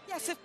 Yes, if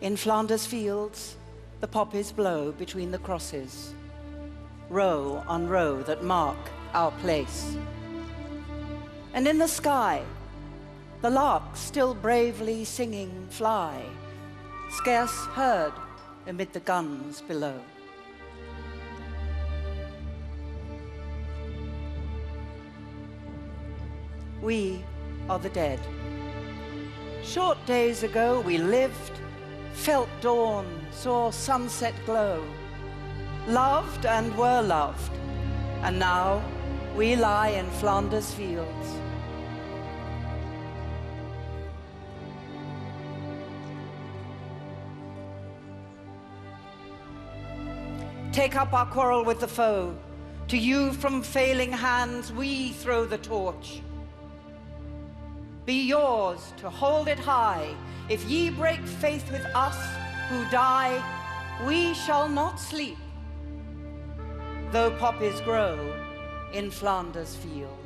In Flanders fields, the poppies blow between the crosses, row on row that mark our place. And in the sky, the larks still bravely singing fly, scarce heard amid the guns below. We are the dead. Short days ago we lived, felt dawn, saw sunset glow, loved and were loved, and now we lie in Flanders fields. Take up our quarrel with the foe. To you from failing hands we throw the torch. Be yours to hold it high. If ye break faith with us who die, we shall not sleep, though poppies grow in Flanders field.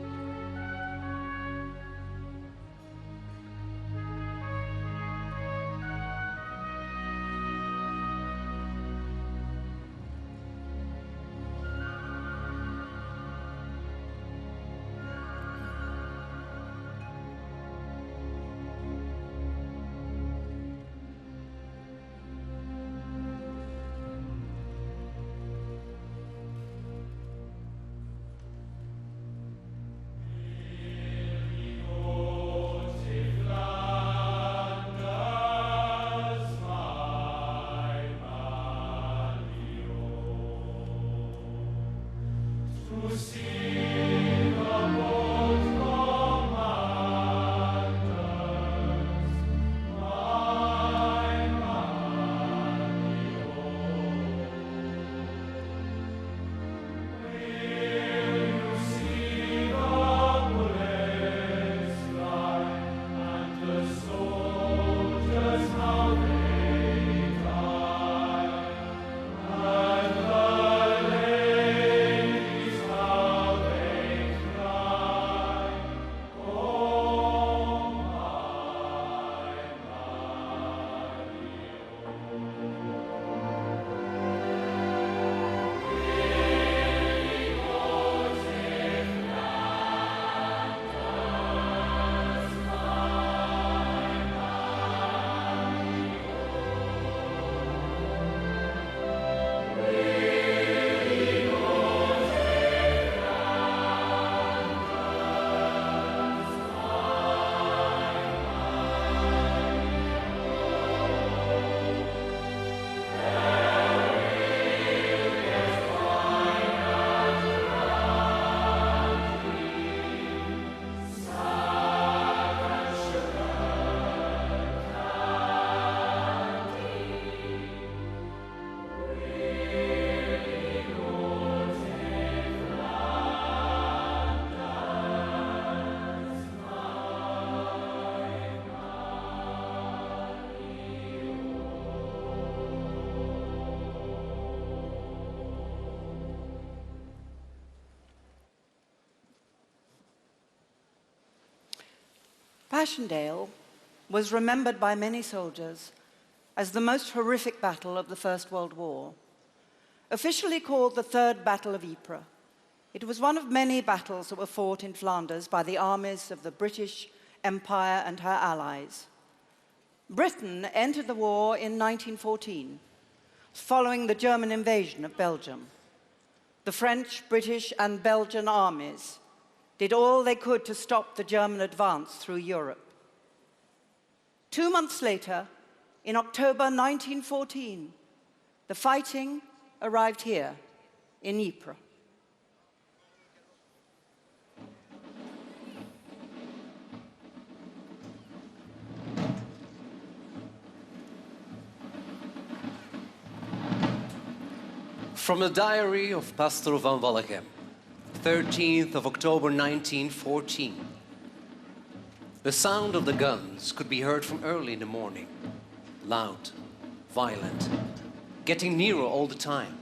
Passendale was remembered by many soldiers as the most horrific battle of the First World War. Officially called the Third Battle of Ieper, it was one of many battles that were fought in Flanders by the armies of the British Empire and her allies. Britain entered the war in 1914, following the German invasion of Belgium. The French, British, and Belgian armies did all they could to stop the German advance through Europe. 2 months later, in October 1914, the fighting arrived here in Ieper. From the diary of Pastor van Wallichem, 13th of October 1914. The sound of the guns could be heard from early in the morning. Loud, violent, getting nearer all the time.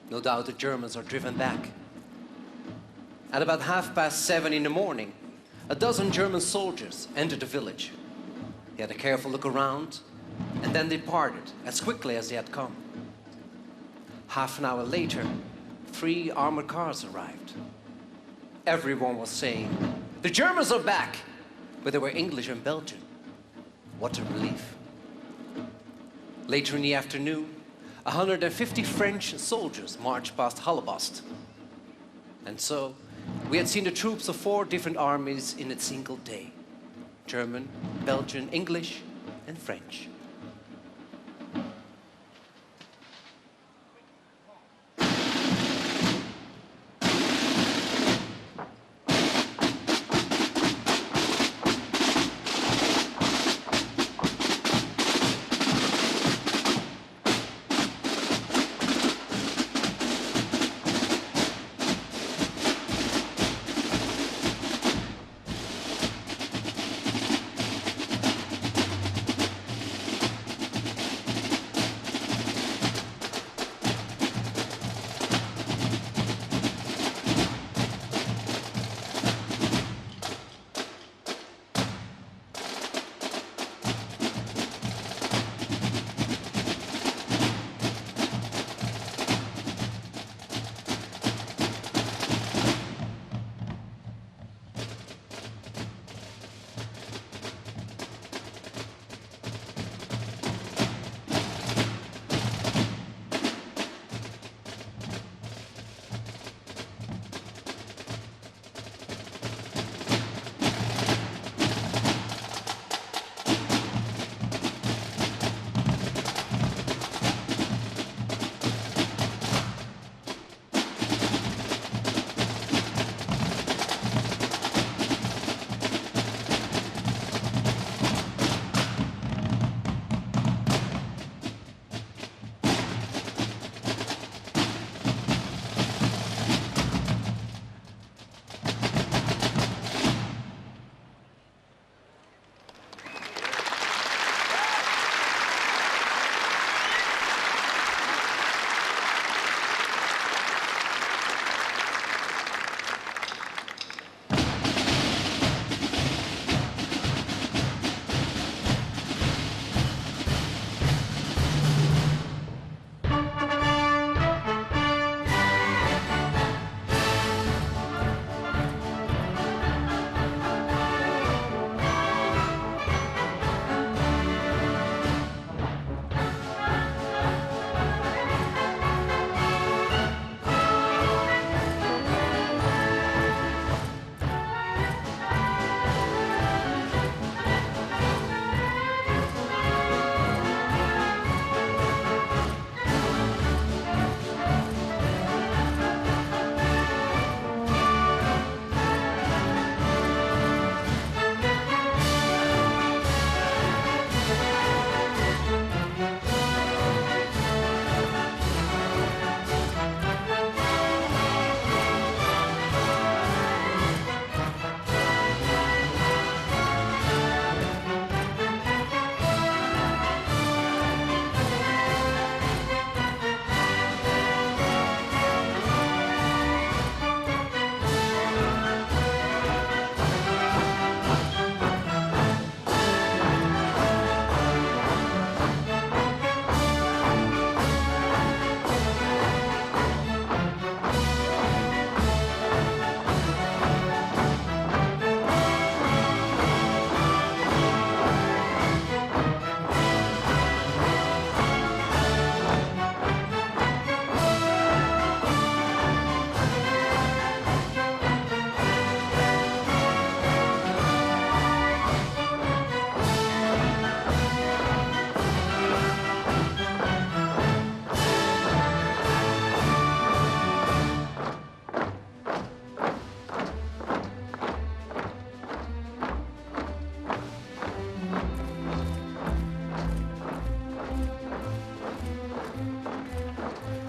No doubt the Germans are driven back. At about 7:30 in the morning, a dozen German soldiers entered the village. They had a careful look around and then departed as quickly as they had come. Half an hour later, 3 armored cars arrived. Everyone was saying, "The Germans are back!" But they were English and Belgian. What a relief. Later in the afternoon, 150 French soldiers marched past Hallebast. And so, we had seen the troops of 4 different armies in a single day. German, Belgian, English, and French.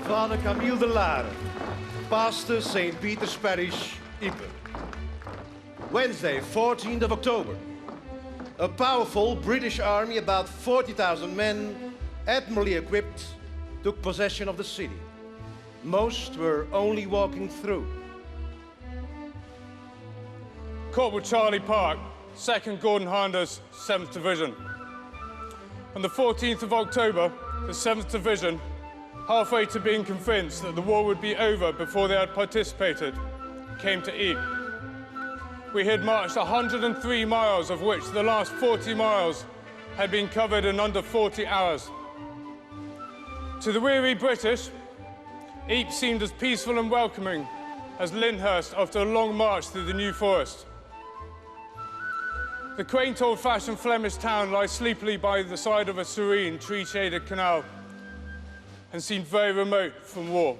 Father Camille de Lare, pastor St. Peter's Parish, Ieper. Wednesday, 14th of October. A powerful British army, about 40,000 men, admirably equipped, took possession of the city. Most were only walking through. Corporal Charlie Park, 2nd Gordon Highlanders, 7th Division. On the 14th of October, the 7th Division, halfway to being convinced that the war would be over before they had participated, came to Ieper. We had marched 103 miles, of which the last 40 miles had been covered in under 40 hours. To the weary British, Ieper seemed as peaceful and welcoming as Lyndhurst after a long march through the New Forest. The quaint old-fashioned Flemish town lies sleepily by the side of a serene, tree-shaded canal and seemed very remote from war.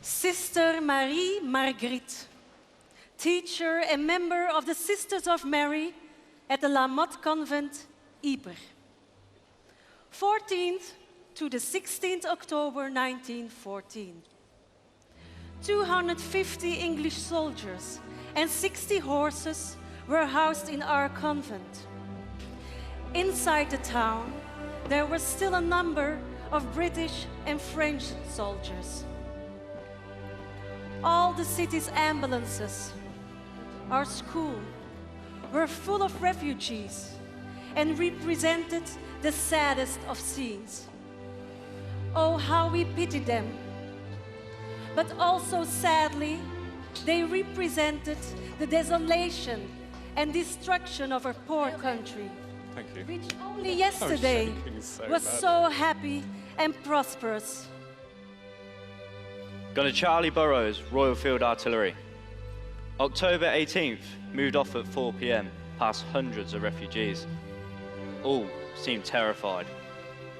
Sister Marie Marguerite, teacher and member of the Sisters of Mary at the La Motte Convent, Ieper. 14th to the 16th October 1914. 250 English soldiers and 60 horses were housed in our convent. Inside the town, there were still a number of British and French soldiers. All the city's ambulances, our school, were full of refugees and represented the saddest of scenes. Oh, how we pitied them. But also, sadly, they represented the desolation and destruction of our poor country, Thank you. which only yesterday was so happy and prosperous. Gunner Charlie Burrows, Royal Field Artillery. October 18th, moved off at 4 p.m, past hundreds of refugees. All seem terrified.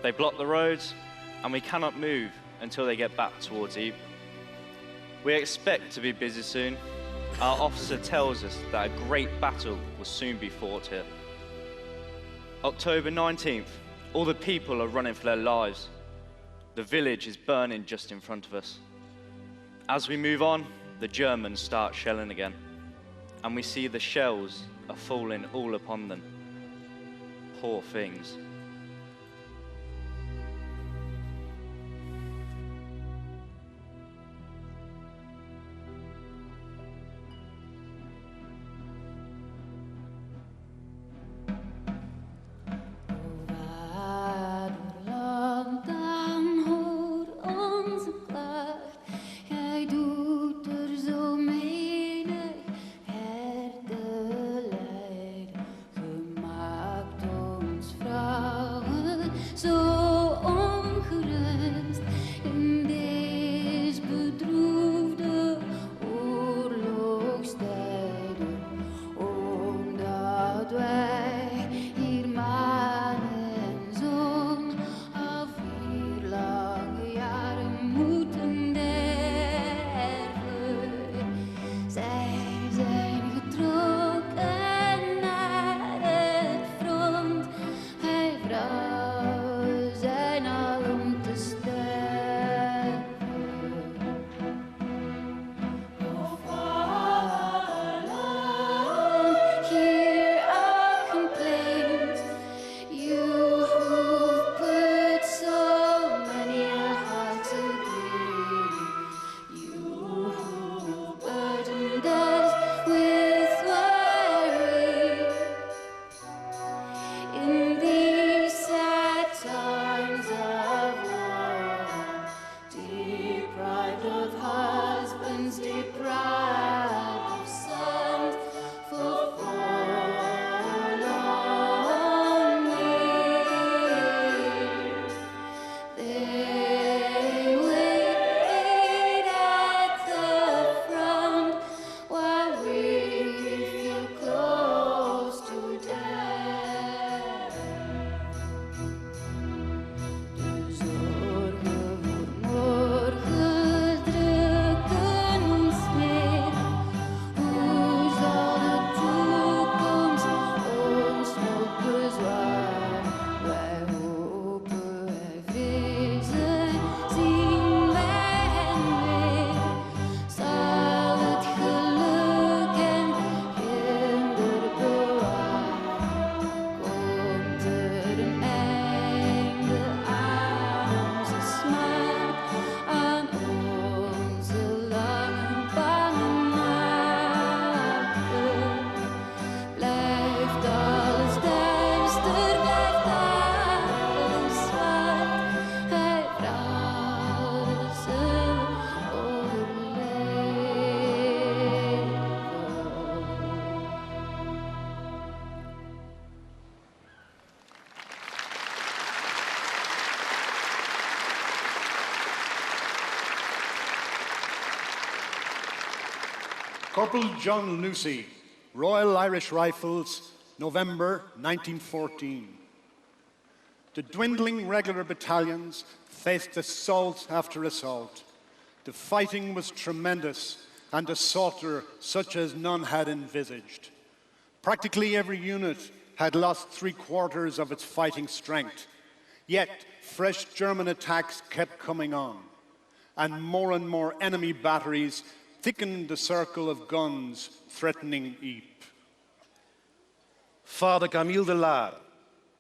They block the roads, and we cannot move until they get back towards Ieper. We expect to be busy soon. Our officer tells us that a great battle will soon be fought here. October 19th, all the people are running for their lives. The village is burning just in front of us. As we move on, the Germans start shelling again, and we see the shells are falling all upon them. Poor things. Vraag Corporal John Lucy, Royal Irish Rifles, November 1914. The dwindling regular battalions faced assault after assault. The fighting was tremendous and the slaughter such as none had envisaged. Practically every unit had lost 3/4 of its fighting strength. Yet, fresh German attacks kept coming on, and more enemy batteries thickened the circle of guns threatening Ypres. Father Camille de Lara,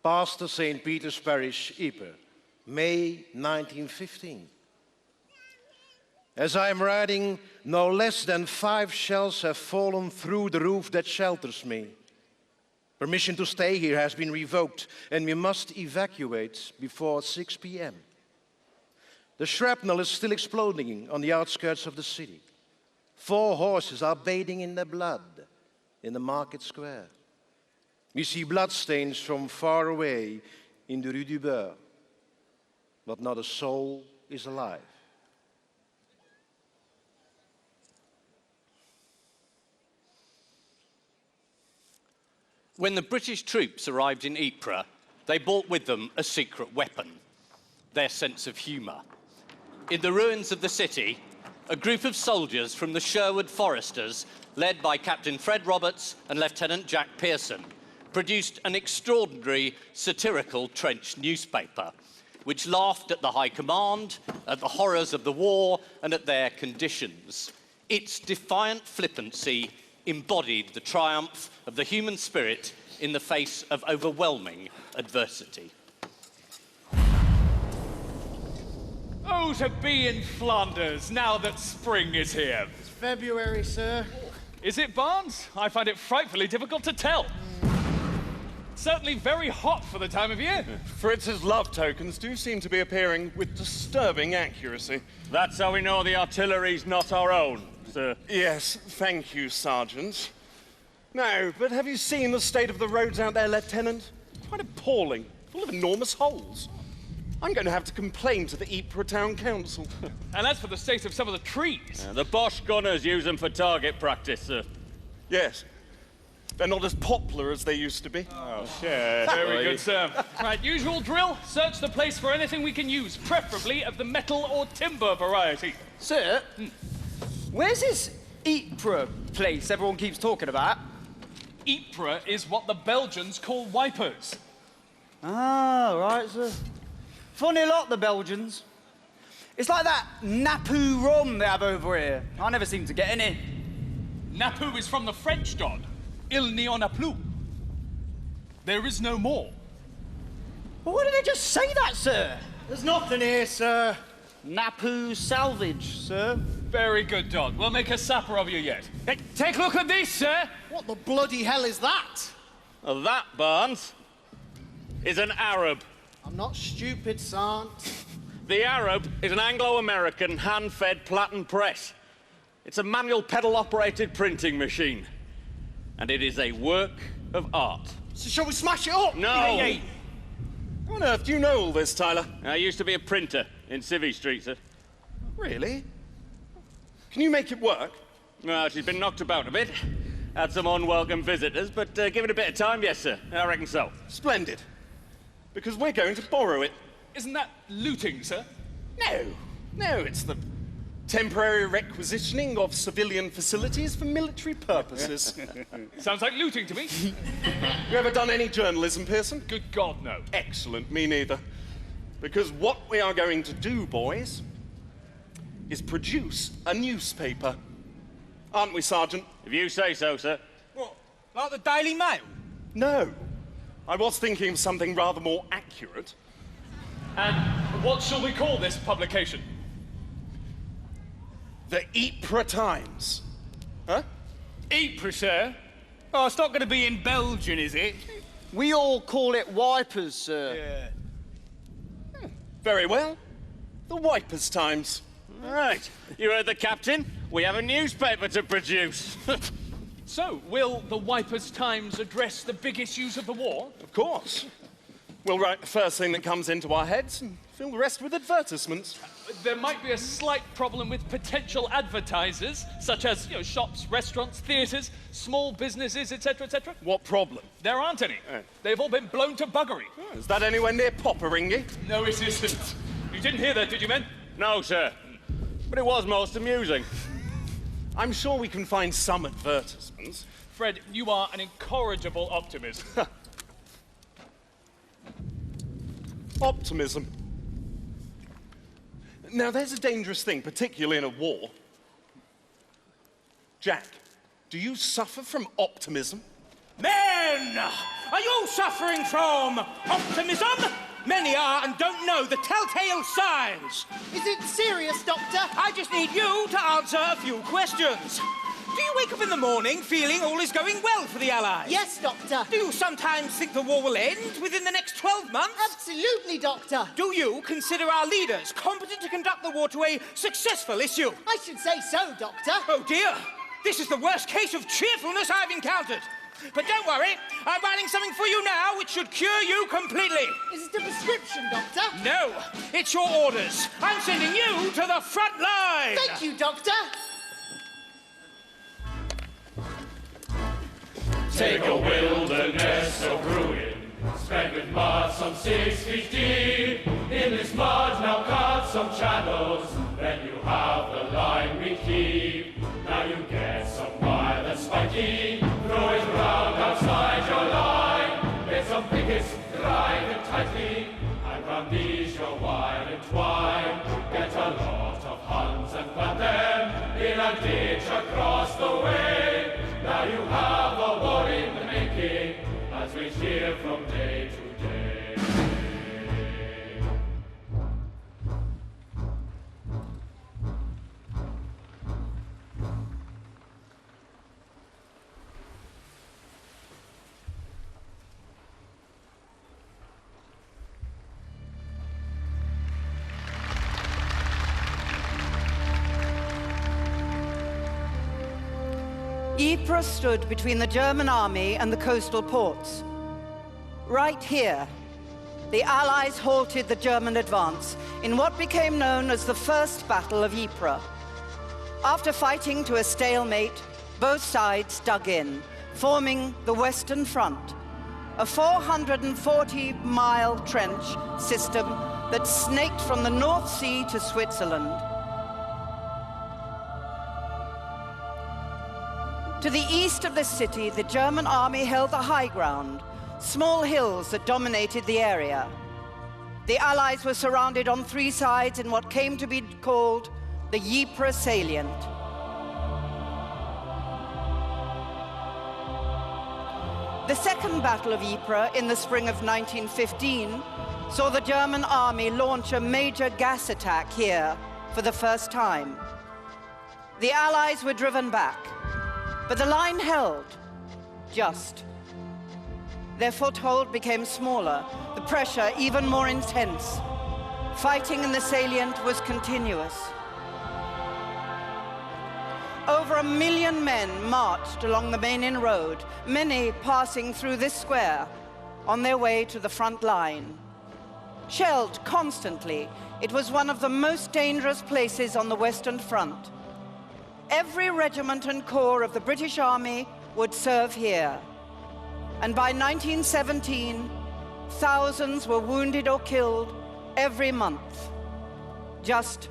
pastor St. Peter's Parish, Ieper, May 1915. As I am writing, no less than 5 shells have fallen through the roof that shelters me. Permission to stay here has been revoked and we must evacuate before 6 p.m. The shrapnel is still exploding on the outskirts of the city. 4 horses are bathing in their blood in the market square. We see bloodstains from far away in the Rue du Beurre, but not a soul is alive. When the British troops arrived in Ypres, they brought with them a secret weapon, their sense of humour. In the ruins of the city, a group of soldiers from the Sherwood Foresters, led by Captain Fred Roberts and Lieutenant Jack Pearson, produced an extraordinary satirical trench newspaper, which laughed at the High Command, at the horrors of the war, and at their conditions. Its defiant flippancy embodied the triumph of the human spirit in the face of overwhelming adversity. Oh, to be in Flanders now that spring is here. It's February, sir. Is it, Barnes? I find it frightfully difficult to tell. Certainly very hot for the time of year. Fritz's love tokens do seem to be appearing with disturbing accuracy. That's how we know the artillery's not our own, sir. Yes, thank you, Sergeant. No, but have you seen the state of the roads out there, Lieutenant? Quite appalling, full of enormous holes. I'm going to have to complain to the Ypres Town Council. And as for the state of some of the trees... The Bosch gunners use them for target practice, sir. Yes. They're not as popular as they used to be. Oh, sure. Very good, sir. Right, usual drill. Search the place for anything we can use, preferably of the metal or timber variety. Sir, where's this Ypres place everyone keeps talking about? Ypres is what the Belgians call wipers. Ah, right, sir. Funny lot, the Belgians. It's like that Napu rum they have over here. I never seem to get any. Napu is from the French, Don. Il n'y en a plus. There is no more. Well, why did they just say that, sir? There's nothing here, sir. Napu salvage, sir. Very good, Don. We'll make a supper of you yet. Hey, take a look at this, sir. What the bloody hell is that? Well, that, Barnes, is an Arab. I'm not stupid, Sant. The Arab is an Anglo-American hand-fed platen press. It's a manual pedal-operated printing machine. And it is a work of art. So shall we smash it up? No! How on earth do you know all this, Tyler? I used to be a printer in Civvy Street, sir. Really? Can you make it work? Well, she's been knocked about a bit. Had some unwelcome visitors, but give it a bit of time, yes, sir. I reckon so. Splendid. Because we're going to borrow it. Isn't that looting, sir? No, it's the temporary requisitioning of civilian facilities for military purposes. Sounds like looting to me. You ever done any journalism, Pearson? Good God, no. Excellent, me neither. Because what we are going to do, boys, is produce a newspaper. Aren't we, Sergeant? If you say so, sir. What, like the Daily Mail? No. I was thinking of something rather more accurate. And what shall we call this publication? The Ypres Times. Huh? Ypres, sir? Oh, it's not going to be in Belgian, is it? We all call it wipers, sir. Yeah. Very well. The Wipers Times. Right. You heard the captain. We have a newspaper to produce. So, will the Wipers Times address the big issues of the war? Of course. We'll write the first thing that comes into our heads and Fill the rest with advertisements. There might be a slight problem with potential advertisers, such as, shops, restaurants, theatres, small businesses, etc., etc. What problem? There aren't any. They've all been blown to buggery. Oh, is that anywhere near Popperingy? No, it isn't. You didn't hear that, did you, men? No, sir. But it was most amusing. I'm sure we can find some advertisements. Fred, you are an incorrigible optimist. Optimism. Now, there's a dangerous thing, particularly in a war. Jack, do you suffer from optimism? Men! Are you suffering from optimism? Many are and don't know the telltale signs. Is it serious, Doctor? I just need you to answer a few questions. Do you wake up in the morning feeling all is going well for the Allies? Yes, Doctor. Do you sometimes think the war will end within the next 12 months? Absolutely, Doctor. Do you consider our leaders competent to conduct the war to a successful issue? I should say so, Doctor. Oh, dear. This is the worst case of cheerfulness I've encountered. But don't worry, I'm writing something for you now which should cure you completely. Is it a prescription, Doctor? No, it's your orders. I'm sending you to the front line. Thank you, Doctor. Take a wilderness of ruin, spread with mud some 6 feet deep. In this mud now cut some channels, then you have the line we keep. Now you get some wire that's spiky, throw it round outside your line. Get some pickets, drive it tightly, and round these your wire entwine. Get a lot of Huns and plant them in a ditch across the way. Now you have a war in the making, as we hear from day to day. Ieper stood between the German army and the coastal ports. Right here, the Allies halted the German advance in what became known as the First Battle of Ieper. After fighting to a stalemate, both sides dug in, forming the Western Front, a 440-mile trench system that snaked from the North Sea to Switzerland. To the east of the city, the German army held the high ground, small hills that dominated the area. The Allies were surrounded on 3 sides in what came to be called the Ieper salient. The Second Battle of Ieper in the spring of 1915 saw the German army launch a major gas attack here for the first time. The Allies were driven back, but the line held, just. Their foothold became smaller, the pressure even more intense. Fighting in the salient was continuous. Over 1 million men marched along the Menin Road, many passing through this square on their way to the front line. Shelled constantly, it was one of the most dangerous places on the Western Front. Every regiment and corps of the British Army would serve here. And by 1917, thousands were wounded or killed every month, just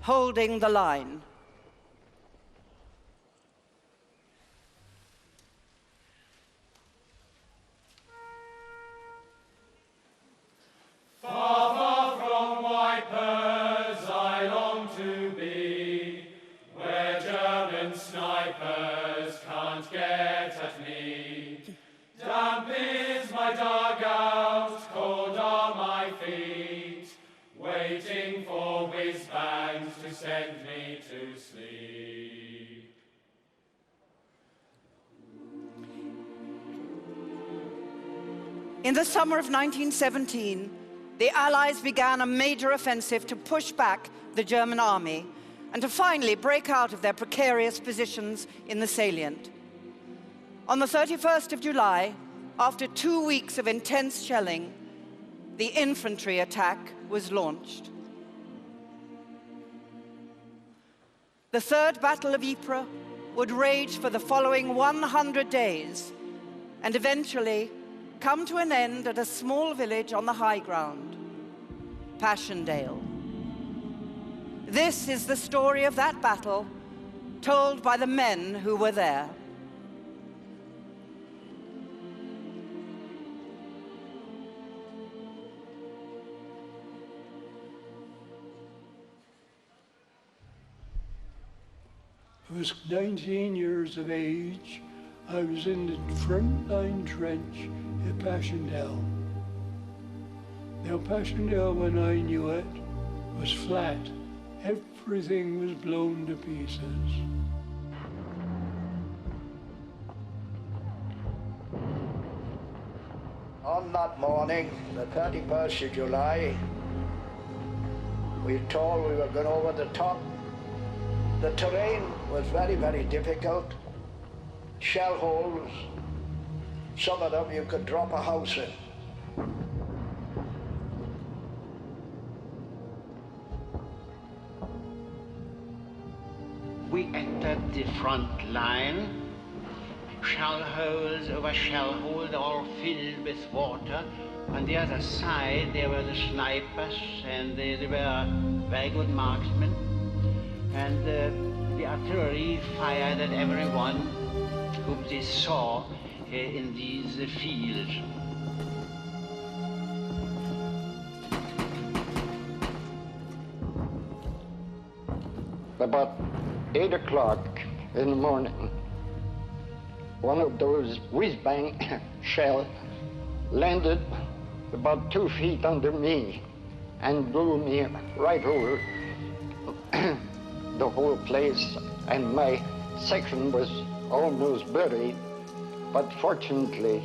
holding the line. Far, far from wipers I long to be, where German snipers can't get at me. Damp is my dugout, cold are my feet, waiting for whiz-bangs to send me to sleep. In the summer of 1917, the Allies began a major offensive to push back the German army and to finally break out of their precarious positions in the salient. On the 31st of July, after 2 weeks of intense shelling, the infantry attack was launched. The Third Battle of Ypres would rage for the following 100 days and eventually come to an end at a small village on the high ground, Passendale. This is the story of that battle, told by the men who were there. I was 19 years of age. I was in the front line trench at Passendale. Now, Passendale, when I knew it, was flat. Everything was blown to pieces. On that morning, the 31st of July, we were told we were going over the top. The terrain was very, very difficult. Shell holes, some of them you could drop a house in. We entered the front line. Shell holes over shell holes, all filled with water. On the other side, there were the snipers, and they were very good marksmen. And the artillery fired at everyone whom they saw in these fields. About 8 o'clock in the morning, one of those whiz-bang shells landed about 2 feet under me and blew me right over the whole place, and my section was almost buried, but fortunately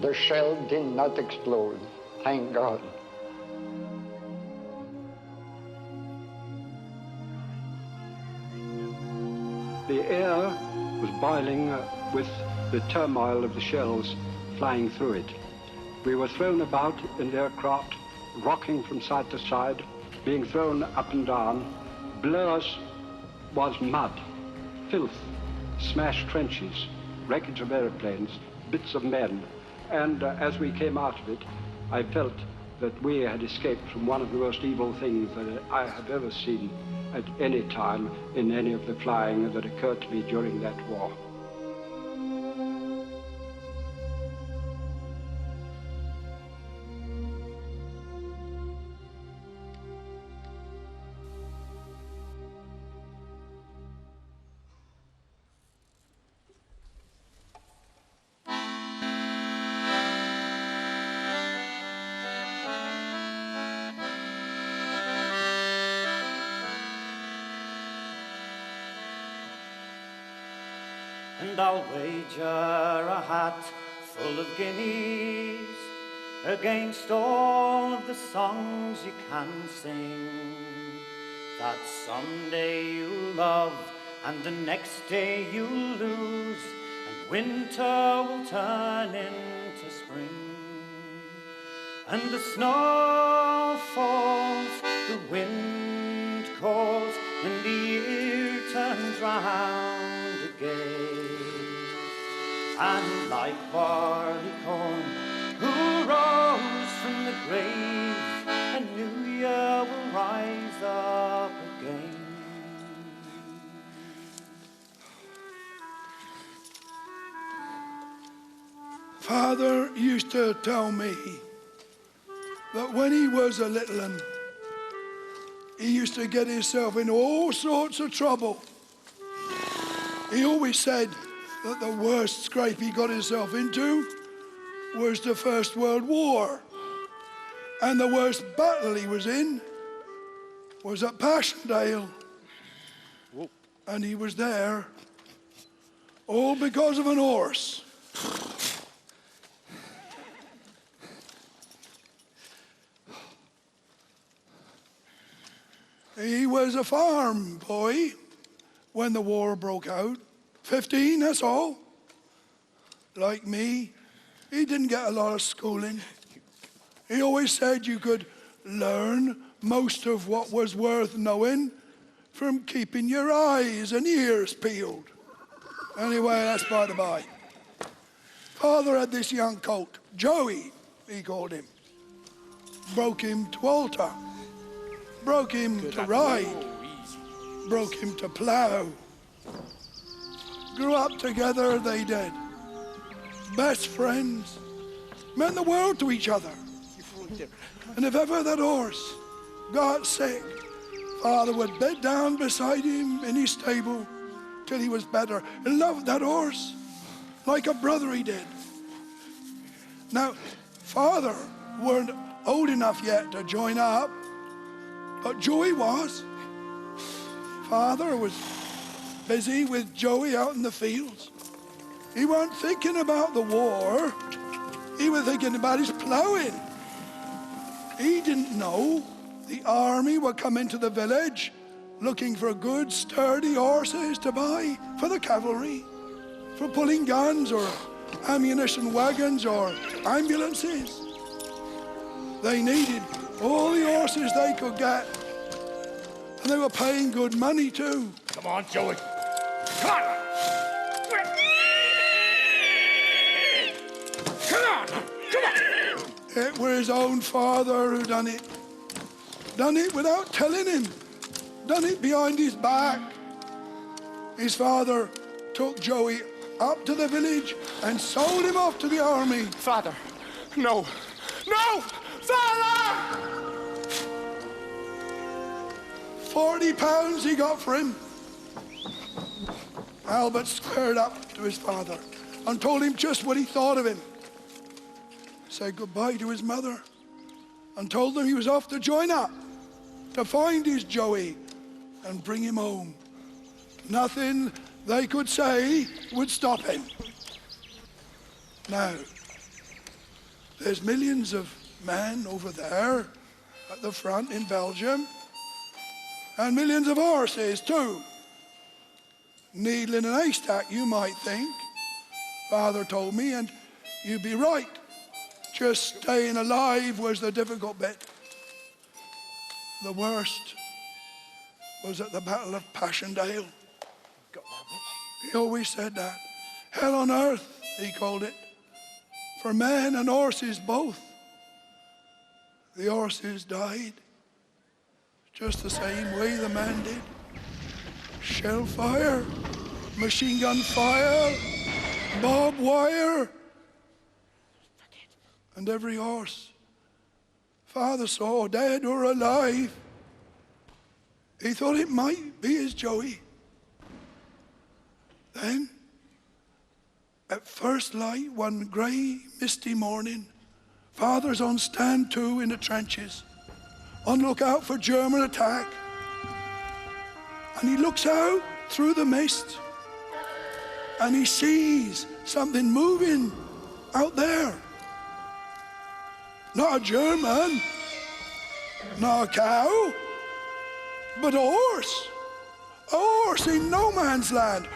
the shell did not explode, thank God. The air was boiling with the turmoil of the shells flying through it. We were thrown about in the aircraft, rocking from side to side, being thrown up and down. Below us was mud, filth, smashed trenches, wreckage of airplanes, bits of men. And as we came out of it, I felt that we had escaped from one of the most evil things that I have ever seen at any time in any of the flying that occurred to me during that war. And I'll wager a hat full of guineas against all of the songs you can sing, that someday you'll love and the next day you'll lose, and winter will turn into spring, and the snow falls, the wind calls, and the year turns round again. And like barley corn, who rose from the grave, a new year will rise up again. Father used to tell me that when he was a little one, he used to get himself in all sorts of trouble. He always said that the worst scrape he got himself into was the First World War. And the worst battle he was in was at Passendale. Whoa. And he was there all because of an horse. He was a farm boy when the war broke out. 15, that's all. Like me, he didn't get a lot of schooling. He always said you could learn most of what was worth knowing from keeping your eyes and ears peeled. Anyway, that's by the by. Father had this young colt, Joey, he called him. Broke him to alter, broke him to ride, broke him to plough. Grew up together, they did. Best friends, meant the world to each other. And if ever that horse got sick, Father would bed down beside him in his stable till he was better. He loved that horse like a brother he did. Now, Father weren't old enough yet to join up, but Joey was. Father was busy with Joey out in the fields. He weren't thinking about the war. He was thinking about his ploughing. He didn't know the army would come into the village looking for good, sturdy horses to buy for the cavalry, for pulling guns or ammunition wagons or ambulances. They needed all the horses they could get, and they were paying good money too. Come on, Joey. Come on! Come on! Come on! It were his own father who done it. Done it without telling him. Done it behind his back. His father took Joey up to the village and sold him off to the army. Father, no. No! Father! £40 he got for him. Albert squared up to his father and told him just what he thought of him. Said goodbye to his mother and told them he was off to join up to find his Joey and bring him home. Nothing they could say would stop him. Now, there's millions of men over there at the front in Belgium, and millions of horses too. Needle in an haystack, you might think. Father told me, and you'd be right. Just staying alive was the difficult bit. The worst was at the Battle of Passendale. He always said that. Hell on earth, he called it. For men and horses both. The horses died just the same way the man did. Shell fire, machine gun fire, barbed wire, and every horse Father saw, dead or alive, he thought it might be his Joey. Then, at first light, one grey, misty morning, Father's on stand 2 in the trenches, on lookout for German attack. And he looks out through the mist, and he sees something moving out there. Not a German, not a cow, but a horse. A horse in no man's land.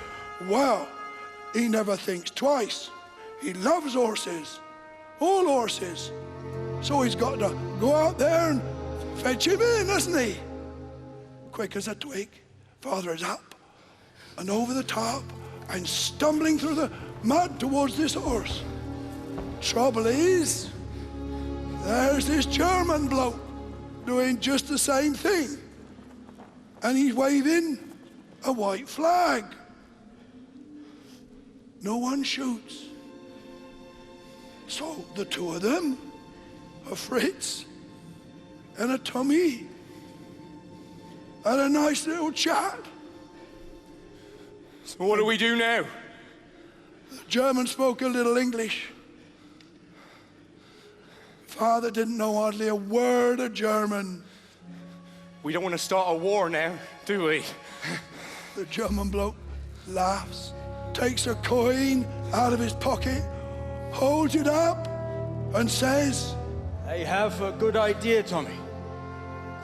Well, he never thinks twice. He loves horses, all horses. So he's got to go out there and fetch him in, hasn't he? Quick as a twig, Father is up and over the top and stumbling through the mud towards this horse. Trouble is, there's this German bloke doing just the same thing. And he's waving a white flag. No one shoots. So the two of them, a Fritz and a Tommy, had a nice little chat. So what do we do now? The German spoke a little English. Father didn't know hardly a word of German. We don't want to start a war now, do we? The German bloke laughs, takes a coin out of his pocket, holds it up, and says, I have a good idea, Tommy.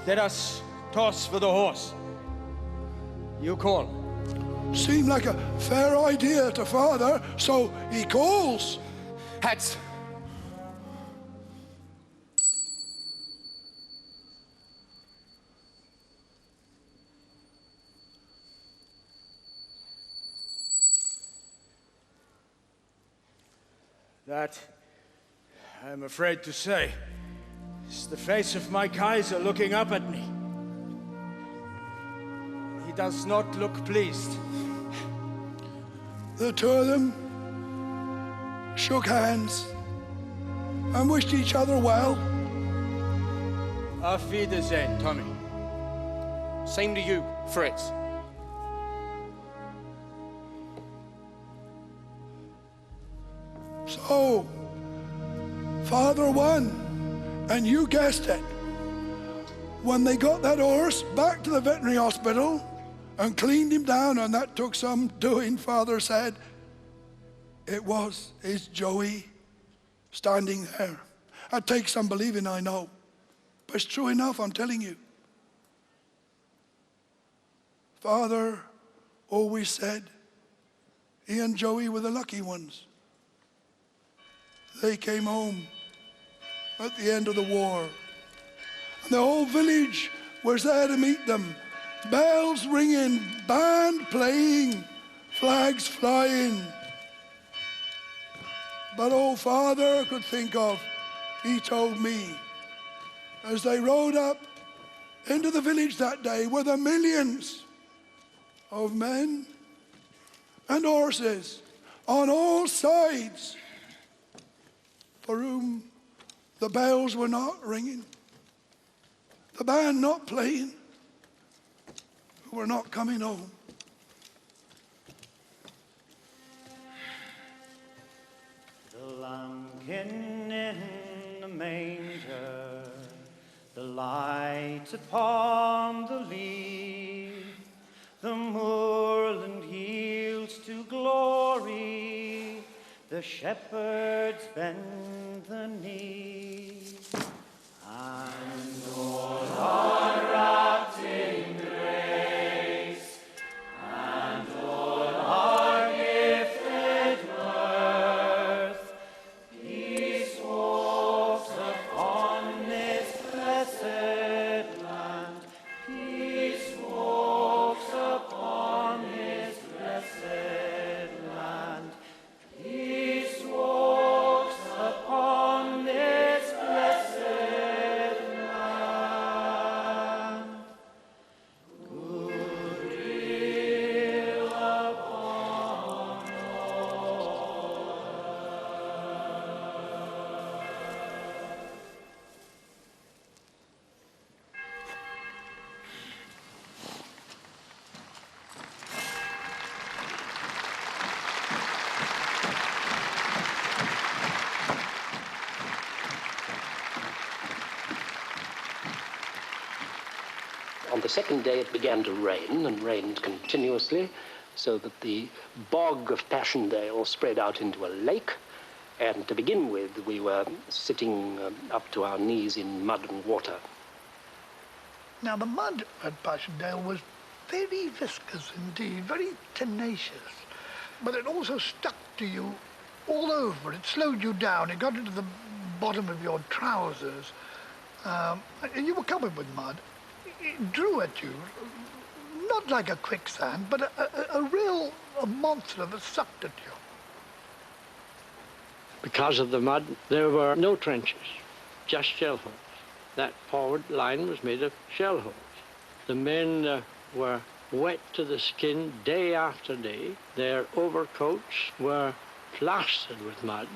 Let us toss for the horse. You call. Seemed like a fair idea to Father, so he calls. Heads. That, I'm afraid to say, is the face of my Kaiser looking up at me. He does not look pleased. The two of them shook hands and wished each other well. Auf Wiedersehen, Tommy. Same to you, Fritz. So, Father won, and you guessed it. When they got that horse back to the veterinary hospital and cleaned him down, and that took some doing, Father said, it was his Joey standing there. That takes some believing, I know. But it's true enough, I'm telling you. Father always said he and Joey were the lucky ones. They came home at the end of the war. And the whole village was there to meet them. Bells ringing, band playing, flags flying. But all Father could think of, he told me, as they rode up into the village that day were the millions of men and horses on all sides for whom the bells were not ringing, the band not playing, who were not coming home. The lambkin in the manger, the light upon the lea, the moorland yields to glory, the shepherds bend the knee. And all are wrapped in grace, and all are gifted worth. Peace walks upon this blessed land. Peace walks upon this blessed land. Peace walks upon this blessed land. Goodwill upon On the second day, it began to rain, and rained continuously, so that the bog of Passendale spread out into a lake. And to begin with, we were sitting up to our knees in mud and water. Now, the mud at Passendale was very viscous indeed, very tenacious, but it also stuck to you all over. It slowed you down. It got into the bottom of your trousers, and you were covered with mud. It drew at you, not like a quicksand, but a real monster that sucked at you. Because of the mud, there were no trenches, just shell holes. That forward line was made of shell holes. The men were wet to the skin day after day. Their overcoats were plastered with mud.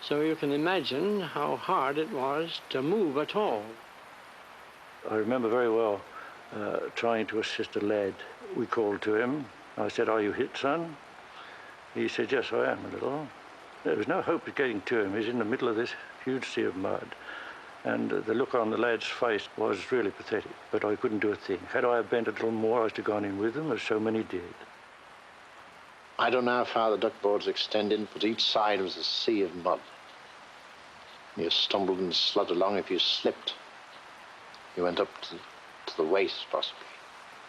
So you can imagine how hard it was to move at all. I remember very well trying to assist a lad. We called to him. I said, "Are you hit, son?" He said, "Yes, I am a little." There was no hope of getting to him. He's in the middle of this huge sea of mud. And the look on the lad's face was really pathetic, but I couldn't do a thing. Had I bent a little more, I was to have gone in with them, as so many did. I don't know how far the duckboards extended, but each side was a sea of mud. You stumbled and slid along. If you slipped, you went up to the waist, possibly.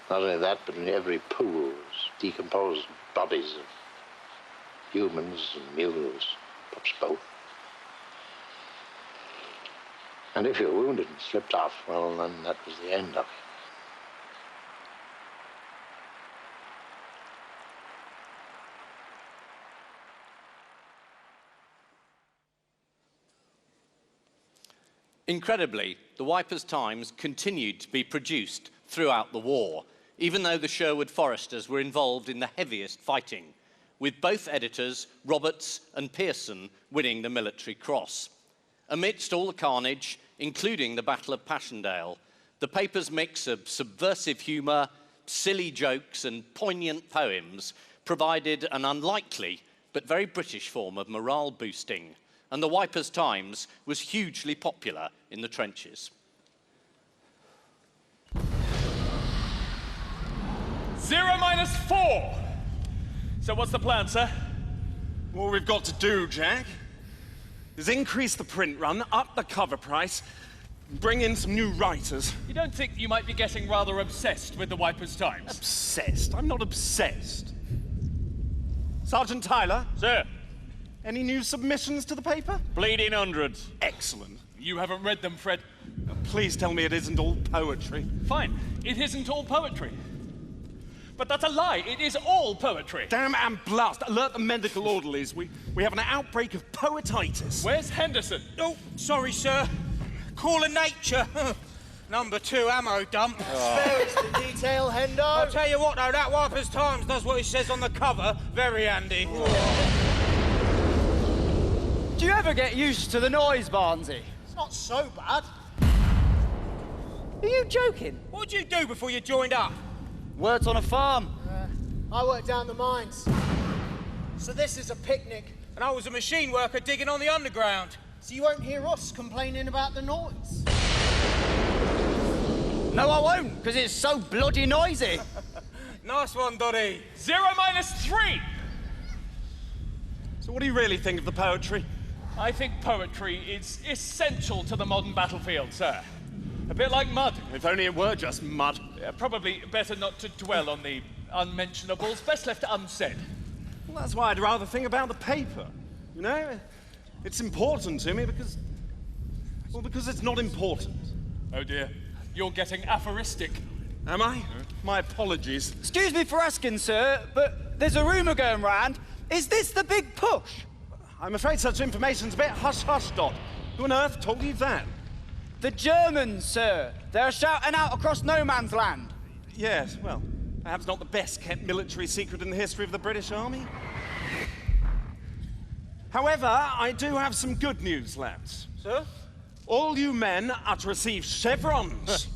Not only that, but in every pool was decomposed bodies of humans and mules, perhaps both. And if you were wounded and slipped off, well, then that was the end of you. Incredibly, the Wipers Times continued to be produced throughout the war, even though the Sherwood Foresters were involved in the heaviest fighting, with both editors, Roberts and Pearson, winning the Military Cross. Amidst all the carnage, including the Battle of Passchendaele, the paper's mix of subversive humour, silly jokes and poignant poems provided an unlikely but very British form of morale boosting, and the Wipers Times was hugely popular in the trenches. 0 minus 4. So what's the plan, sir? What we've got to do, Jack, is increase the print run, up the cover price, bring in some new writers. You don't think you might be getting rather obsessed with the Wipers Times? Obsessed? I'm not obsessed. Sergeant Tyler? Sir? Any new submissions to the paper? Bleeding hundreds. Excellent. You haven't read them, Fred. Please tell me it isn't all poetry. Fine, it isn't all poetry. But that's a lie, it is all poetry. Damn and blast, alert the medical orderlies. We have an outbreak of poetitis. Where's Henderson? Oh, sorry, sir. Call of nature. Number 2 ammo dump. Spare us the detail, Hendo. I'll tell you what, though, that Wipers Times does what it says on the cover. Very handy. Do you ever get used to the noise, Barnsey? It's not so bad. Are you joking? What did you do before you joined up? Worked on a farm. I work down the mines. So this is a picnic. And I was a machine worker digging on the underground. So you won't hear us complaining about the noise. No, I won't, because it's so bloody noisy. Nice one, Dotty. 0 minus 3. So what do you really think of the poetry? I think poetry is essential to the modern battlefield, sir. A bit like mud. If only it were just mud. Probably better not to dwell on the unmentionables. Best left unsaid. Well, that's why I'd rather think about the paper. You know? It's important to me because... well, because it's not important. Oh dear. You're getting aphoristic. Am I? My apologies. Excuse me for asking, sir, but there's a rumour going round. Is this the big push? I'm afraid such information's a bit hush-hush, Dot. Who on earth told you that? The Germans, sir. They're shouting out across no man's land. Yes, well, perhaps not the best-kept military secret in the history of the British Army. However, I do have some good news, lads. Sir? All you men are to receive chevrons.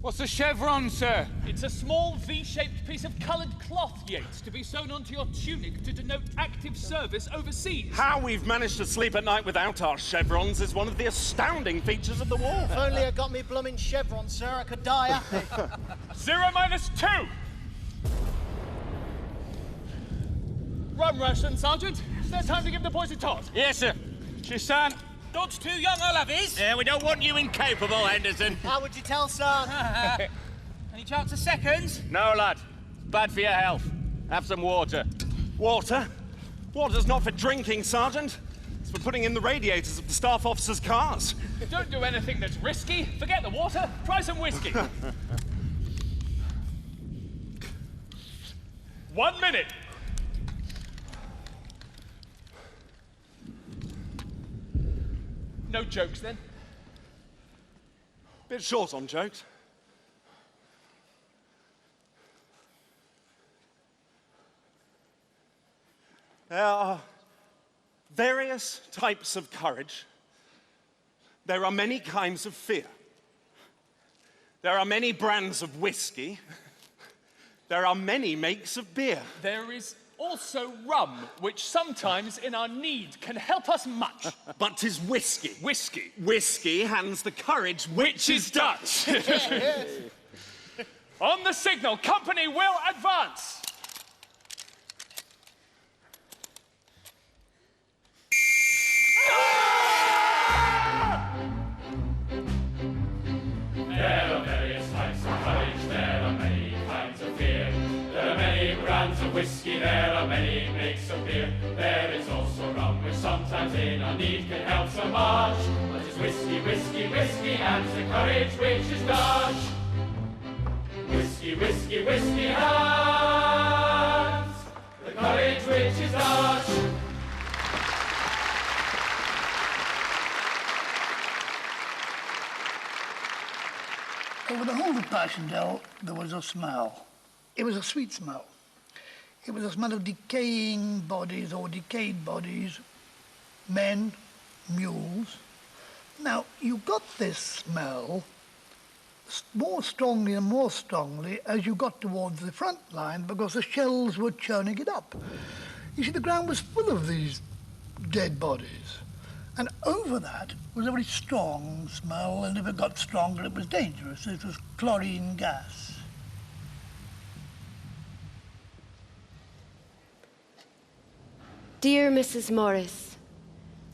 What's a chevron, sir? It's a small V-shaped piece of coloured cloth, Yates, to be sewn onto your tunic to denote active service overseas. How we've managed to sleep at night without our chevrons is one of the astounding features of the war. If only I got me blooming chevron, sir, I could die happy. 0 minus 2. Rum ration, Sergeant. Is there time to give the boys a toss? Yes, sir. Chisan. Dod's too young, I'll have his. Yeah, we don't want you incapable, Henderson. How would you tell, son? Any chance of seconds? No, lad. It's bad for your health. Have some water. Water? Water's not for drinking, Sergeant. It's for putting in the radiators of the staff officers' cars. Don't do anything that's risky. Forget the water. Try some whiskey. 1 minute. No jokes, then? Bit short on jokes. There are various types of courage. There are many kinds of fear. There are many brands of whiskey. There are many makes of beer. There is also rum, which sometimes in our need can help us much. But 'tis whiskey. Whiskey. Whiskey hands the courage which is Dutch. On the signal, company will advance. There are various types of courage, there are many kinds of fear. There are many brands of whiskey, there are many makes of beer. There is also rum, which sometimes in our need can help so much. But it's whiskey, whiskey, whiskey, and the courage which is Dutch. Whiskey, whiskey, whiskey, and the courage which is Dutch. Over the whole of Passendale, there was a smell. It was a sweet smell. It was a smell of decaying bodies or decayed bodies, men, mules. Now, you got this smell more strongly and more strongly as you got towards the front line because the shells were churning it up. You see, the ground was full of these dead bodies. And over that was a very strong smell, and if it got stronger, it was dangerous. It was chlorine gas. Dear Mrs. Morris,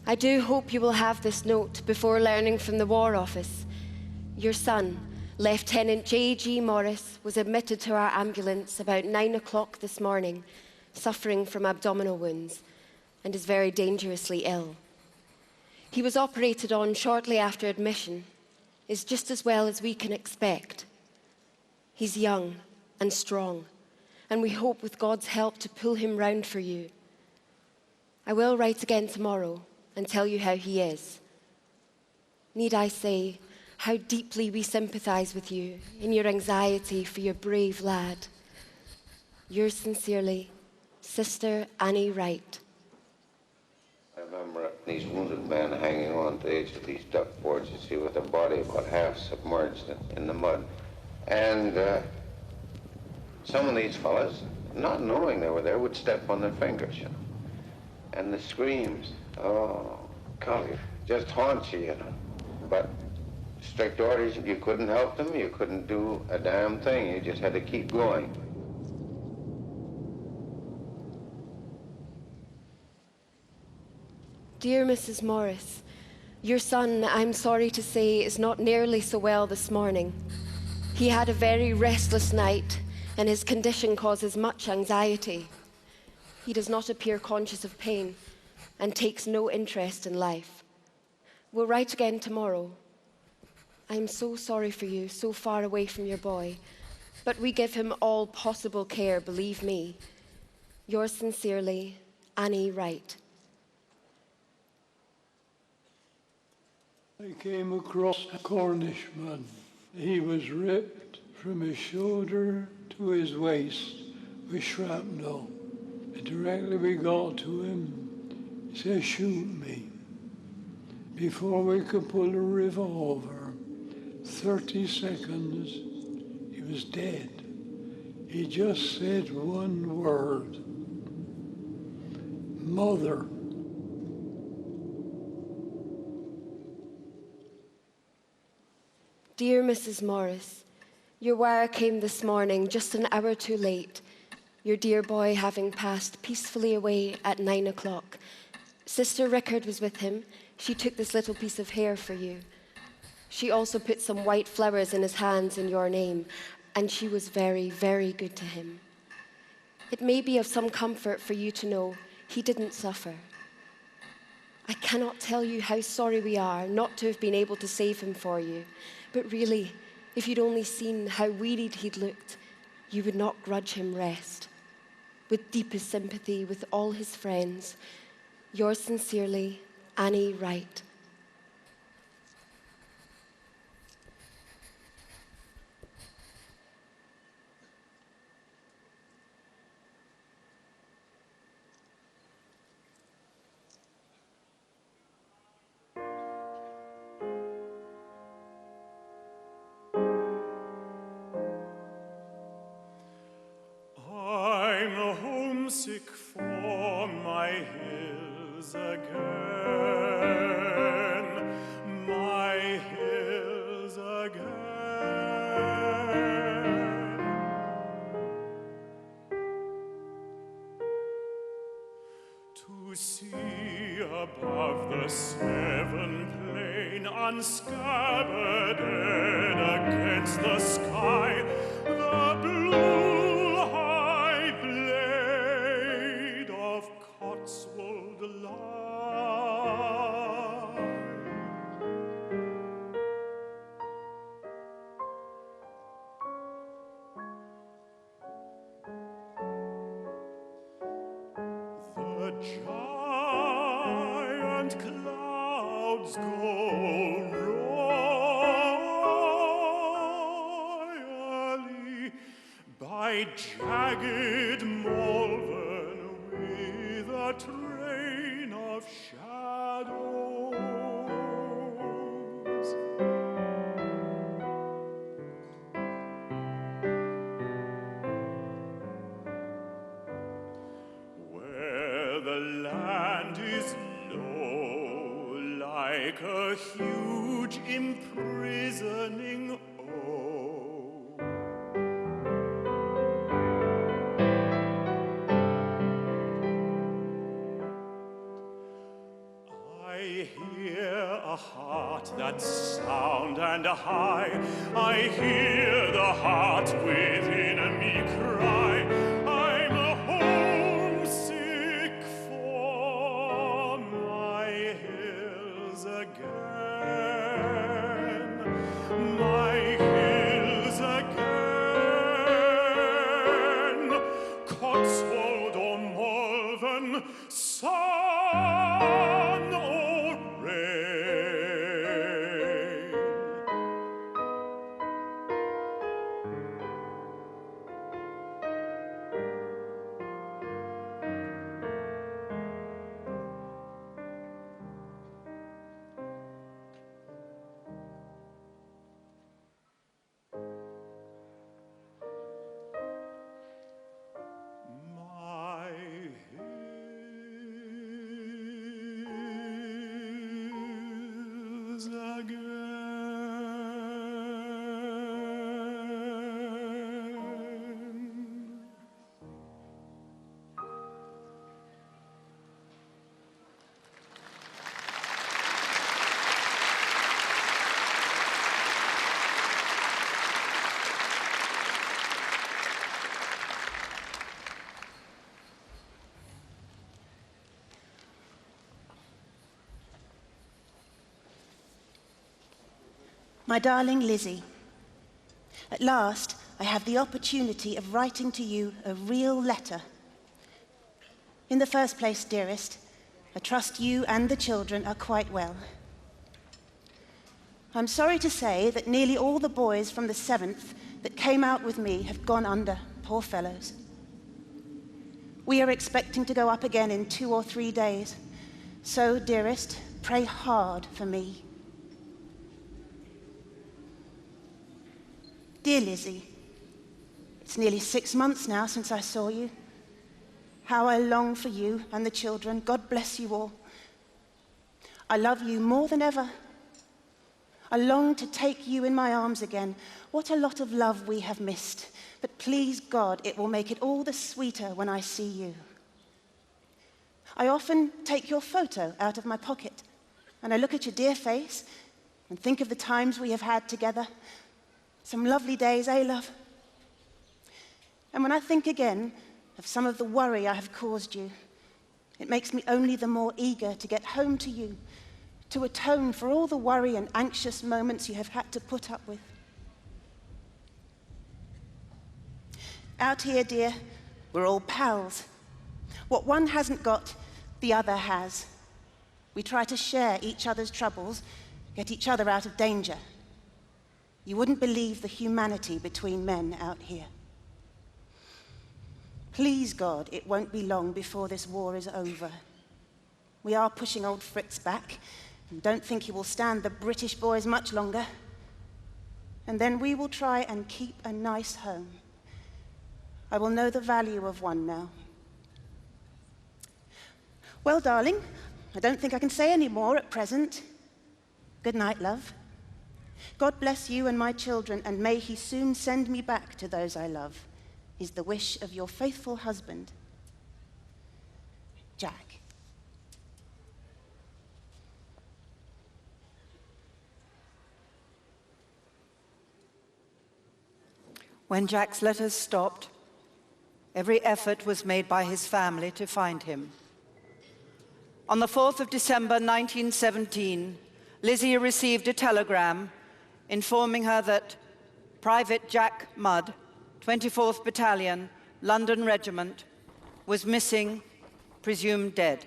I do hope you will have this note before learning from the War Office. Your son, Lieutenant J.G. Morris, was admitted to our ambulance about 9 o'clock this morning, suffering from abdominal wounds, and is very dangerously ill. He was operated on shortly after admission, is just as well as we can expect. He's young and strong, and we hope with God's help to pull him round for you. I will write again tomorrow and tell you how he is. Need I say how deeply we sympathise with you in your anxiety for your brave lad. Yours sincerely, Sister Annie Wright. I remember these wounded men hanging on to the edge of these duck boards, you see, with their body about half submerged in the mud. And some of these fellas, not knowing they were there, would step on their fingers, you know. And the screams, oh, golly, just haunts you, you know. But strict orders, you couldn't help them, you couldn't do a damn thing, you just had to keep going. Dear Mrs. Morris, your son, I'm sorry to say, is not nearly so well this morning. He had a very restless night, and his condition causes much anxiety. He does not appear conscious of pain and takes no interest in life. We'll write again tomorrow. I am so sorry for you, so far away from your boy, but we give him all possible care, believe me. Yours sincerely, Annie Wright. I came across a Cornishman. He was ripped from his shoulder to his waist with shrapnel. And directly we got to him, he said, shoot me. Before we could pull the revolver, 30 seconds, he was dead. He just said one word, Mother. Dear Mrs. Morris, your wire came this morning just an hour too late, your dear boy having passed peacefully away at 9 o'clock. Sister Rickard was with him. She took this little piece of hair for you. She also put some white flowers in his hands in your name, and she was very, very good to him. It may be of some comfort for you to know he didn't suffer. I cannot tell you how sorry we are not to have been able to save him for you. But really, if you'd only seen how wearied he'd looked, you would not grudge him rest. With deepest sympathy with all his friends, yours sincerely, Annie Wright. Homesick for my hills again, my hills again. To see above the Severn plain unscabbarded against the sky, the blue giant clouds. clouds go by jagged Malvern with a train of shadows. Where the land is low, like a huge imprisoning I hear a heart that's sound and high. I hear the heart within me cry. I'm homesick for my hills again. My hills again. Cotswold or Malvern, sun or rain. My hills again. My darling Lizzie, at last I have the opportunity of writing to you a real letter. In the first place, dearest, I trust you and the children are quite well. I'm sorry to say that nearly all the boys from the 7th that came out with me have gone under, poor fellows. We are expecting to go up again in 2 or 3 days. So, dearest, pray hard for me. Dear Lizzie, it's nearly 6 months now since I saw you. How I long for you and the children. God bless you all. I love you more than ever. I long to take you in my arms again. What a lot of love we have missed. But please God, it will make it all the sweeter when I see you. I often take your photo out of my pocket, and I look at your dear face and think of the times we have had together. Some lovely days, eh, love? And when I think again of some of the worry I have caused you, it makes me only the more eager to get home to you, to atone for all the worry and anxious moments you have had to put up with. Out here, dear, we're all pals. What one hasn't got, the other has. We try to share each other's troubles, get each other out of danger. You wouldn't believe the humanity between men out here. Please God, it won't be long before this war is over. We are pushing old Fritz back, and don't think he will stand the British boys much longer. And then we will try and keep a nice home. I will know the value of one now. Well, darling, I don't think I can say any more at present. Good night, love. God bless you and my children, and may he soon send me back to those I love, is the wish of your faithful husband, Jack. When Jack's letters stopped, every effort was made by his family to find him. On the 4th of December 1917, Lizzie received a telegram informing her that Private Jack Mudd, 24th Battalion, London Regiment, was missing, presumed dead.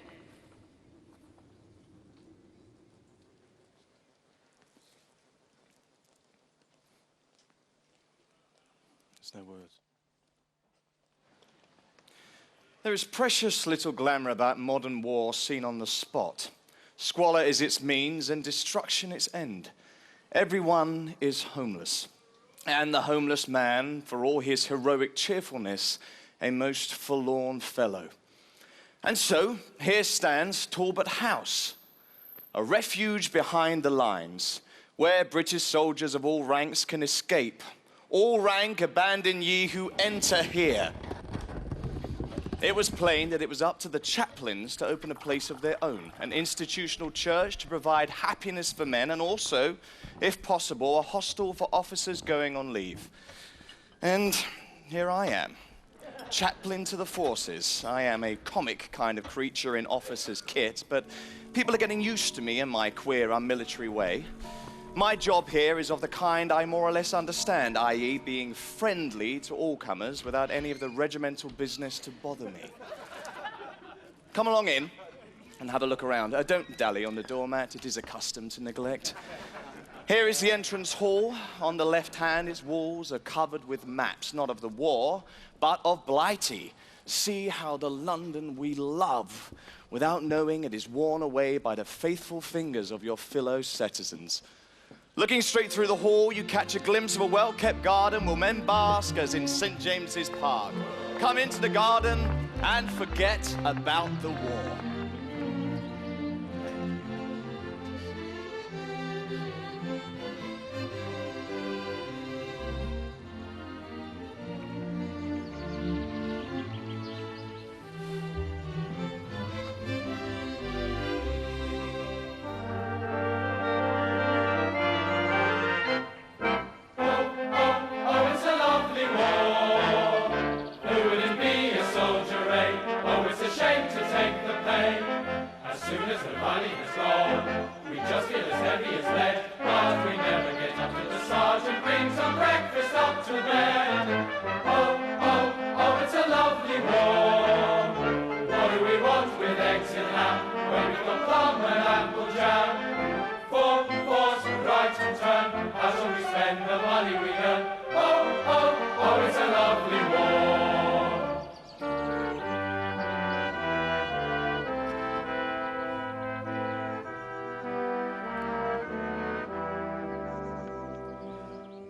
There's no words. There is precious little glamour about modern war seen on the spot. Squalor is its means and destruction its end. Everyone is homeless. And the homeless man, for all his heroic cheerfulness, a most forlorn fellow. And so, here stands Talbot House, a refuge behind the lines, where British soldiers of all ranks can escape. All rank abandon ye who enter here. It was plain that it was up to the chaplains to open a place of their own, an institutional church to provide happiness for men, and also, if possible, a hostel for officers going on leave. And here I am, chaplain to the forces. I am a comic kind of creature in officer's kit, but people are getting used to me and my queer, unmilitary way. My job here is of the kind I more or less understand, i.e. being friendly to all comers without any of the regimental business to bother me. Come along in and have a look around. Don't dally on the doormat, it is a custom to neglect. Here is the entrance hall. On the left hand, its walls are covered with maps, not of the war, but of Blighty. See how the London we love, without knowing it is worn away by the faithful fingers of your fellow citizens. Looking straight through the hall, you catch a glimpse of a well-kept garden where men bask as in St. James's Park. Come into the garden and forget about the war.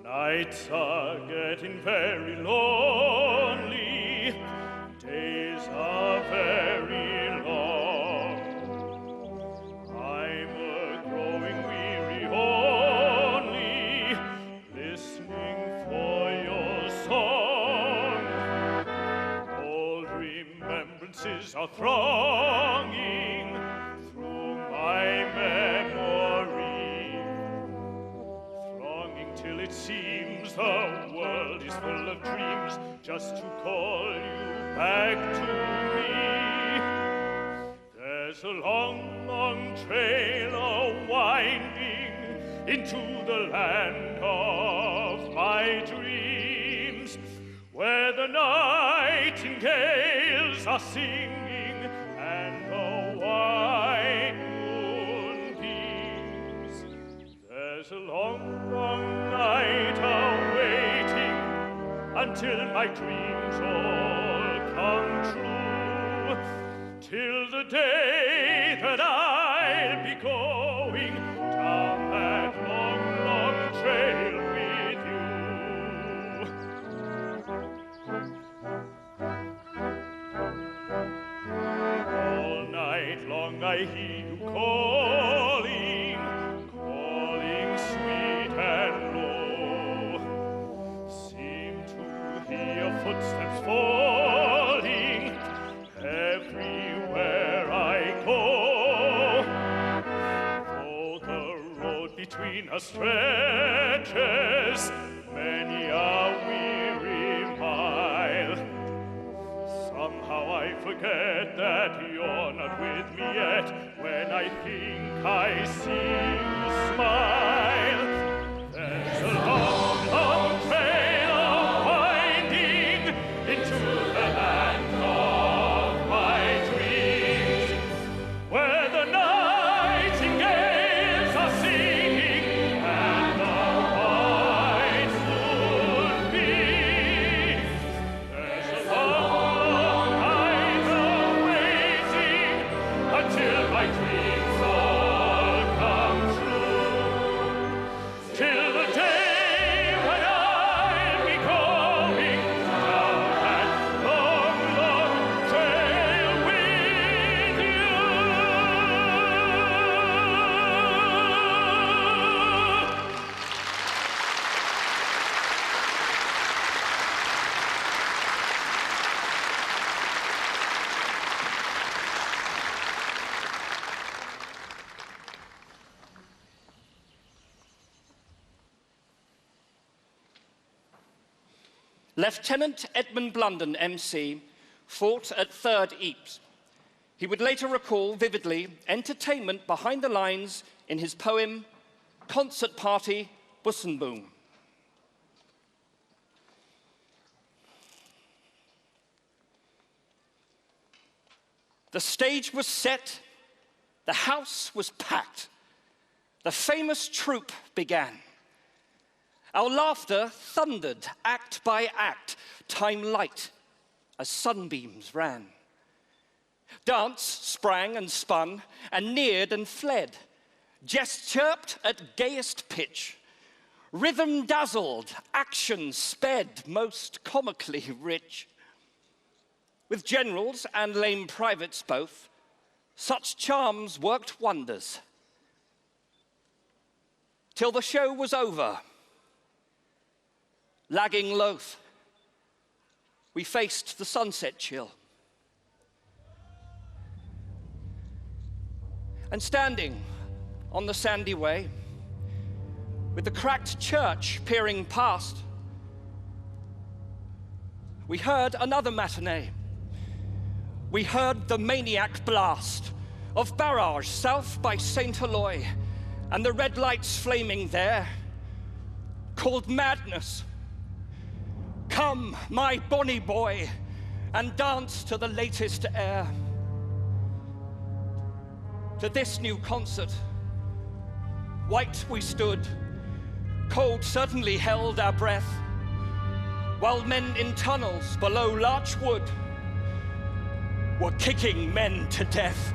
Nights are getting very lonely, days are very long. I'm growing weary only, listening for your song. Old remembrances are thronging through my memory, thronging till it seems the world is full of dreams, just to call you back to me. There's a long, long trail a-winding into the land of my dreams, where the nightingales are singing and the white moon beams. There's a long, long night awaiting until my dreams all come true, till the day that I'll be going down that long, long trail with you. All night long I hear you calling, calling sweet and low. Seem to hear footsteps falling everywhere I go. Though the road between us stretches many a weary mile, somehow I forget that you're not with me yet when I think I see you smile. There's a long, long trail winding into the land of my dreams, where the nightingales are singing and the white moon beams. There's a long, long night Lieutenant Edmund Blunden, MC, fought at 3rd Ypres. He would later recall vividly entertainment behind the lines in his poem, Concert Party, Bussenboom. The stage was set, the house was packed, the famous troupe began. Our laughter thundered act by act, time light as sunbeams ran. Dance sprang and spun, and neared and fled. Jest chirped at gayest pitch. Rhythm dazzled, action sped, most comically rich. With generals and lame privates both, such charms worked wonders. Till the show was over, lagging loath, we faced the sunset chill. And standing on the sandy way, with the cracked church peering past, we heard another matinee. We heard the maniac blast of barrage south by St. Eloi, and the red lights flaming there called madness. Come, my bonny boy, and dance to the latest air. To this new concert, white we stood, cold certainly held our breath, while men in tunnels below Larch Wood were kicking men to death.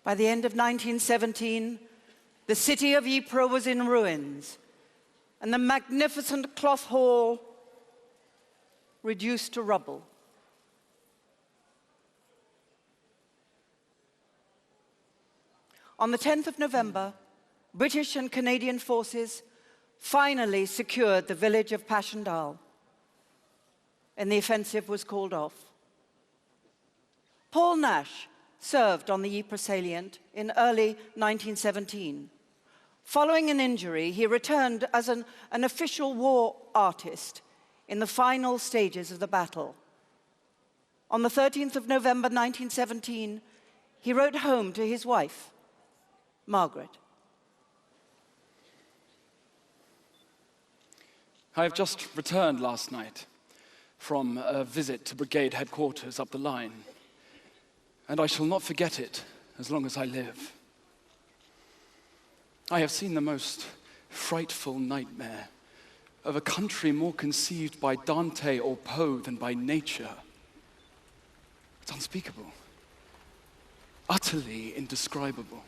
By the end of 1917, the city of Ieper was in ruins, and the magnificent cloth hall reduced to rubble. On the 10th of November, British and Canadian forces finally secured the village of Passendale, and the offensive was called off. Paul Nash served on the Ieper salient in early 1917. Following an injury, he returned as an official war artist in the final stages of the battle. On the 13th of November 1917, he wrote home to his wife, Margaret. I have just returned last night from a visit to brigade headquarters up the line, and I shall not forget it as long as I live. I have seen the most frightful nightmare of a country more conceived by Dante or Poe than by nature. It's unspeakable, utterly indescribable.